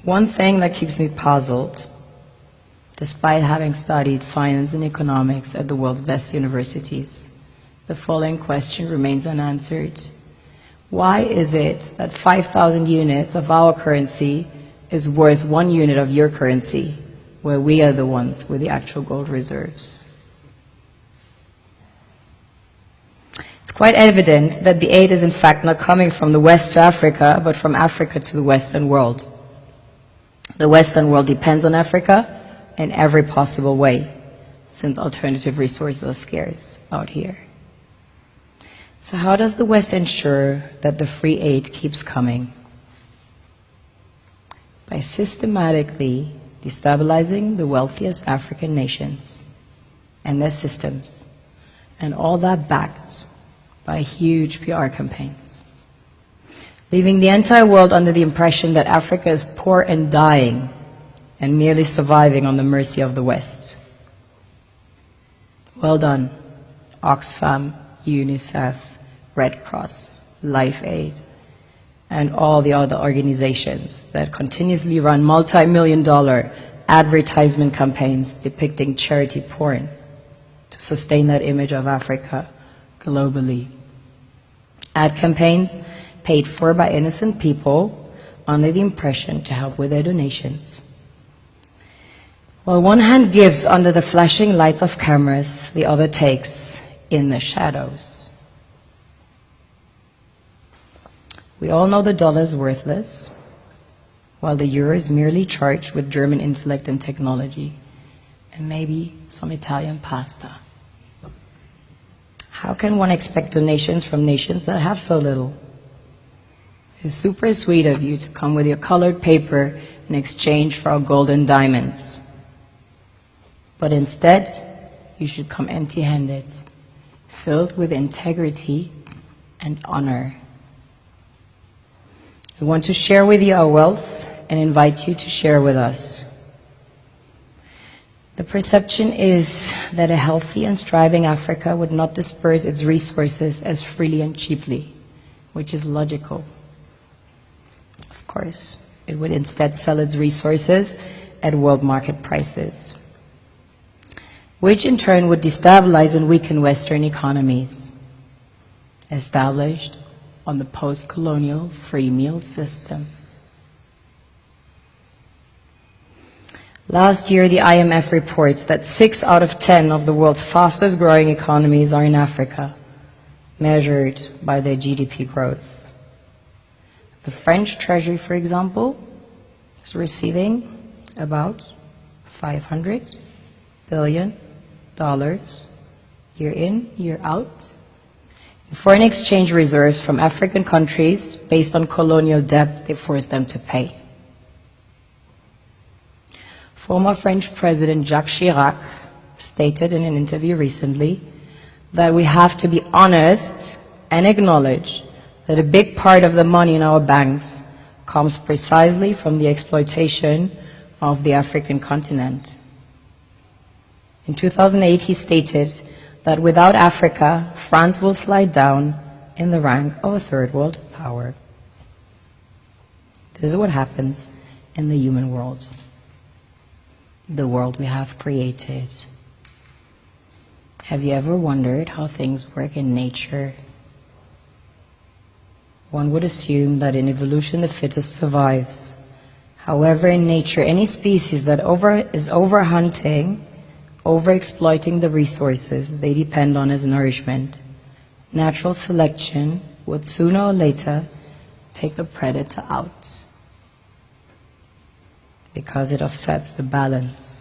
One thing that keeps me puzzled, despite having studied finance and economics at the world's best universities, the following question remains unanswered. Why is it that 5,000 units of our currency is worth 1 unit of your currency, where we are the ones with the actual gold reserves? It's quite evident that the aid is in fact not coming from the West to Africa, but from Africa to the Western world. The Western world depends on Africa in every possible way, since alternative resources are scarce out here. So how does the West ensure that the free aid keeps coming? By systematically destabilizing the wealthiest African nations and their systems, and all that backed by huge PR campaigns, leaving the entire world under the impression that Africa is poor and dying and merely surviving on the mercy of the West. Well done, Oxfam, UNICEF, Red Cross, Life Aid, and all the other organizations that continuously run multi-million-dollar advertisement campaigns depicting charity porn to sustain that image of Africa globally. Ad campaigns paid for by innocent people under the impression to help with their donations. While one hand gives under the flashing lights of cameras, the other takes in the shadows. We all know the dollar is worthless, while the euro is merely charged with German intellect and technology, and maybe some Italian pasta. How can one expect donations from nations that have so little? It's super sweet of you to come with your colored paper in exchange for our gold and diamonds. But instead, you should come empty-handed, filled with integrity and honor. We want to share with you our wealth and invite you to share with us. The perception is that a healthy and striving Africa would not disperse its resources as freely and cheaply, which is logical. Of course, it would instead sell its resources at world market prices, which in turn would destabilize and weaken Western economies, established on the post-colonial free meal system. Last year, the IMF reports that 6 out of 10 of the world's fastest growing economies are in Africa, measured by their GDP growth. The French Treasury, for example, is receiving about $500 billion year in, year out, in foreign exchange reserves from African countries based on colonial debt they forced them to pay. Former French President Jacques Chirac stated in an interview recently that we have to be honest and acknowledge that a big part of the money in our banks comes precisely from the exploitation of the African continent. In 2008, he stated that without Africa, France will slide down in the rank of a third world power. This is what happens in the human world, the world we have created. Have you ever wondered how things work in nature? One would assume that in evolution the fittest survives. However, in nature, any species that is overhunting, overexploiting the resources they depend on as nourishment, natural selection would sooner or later take the predator out, because it offsets the balance.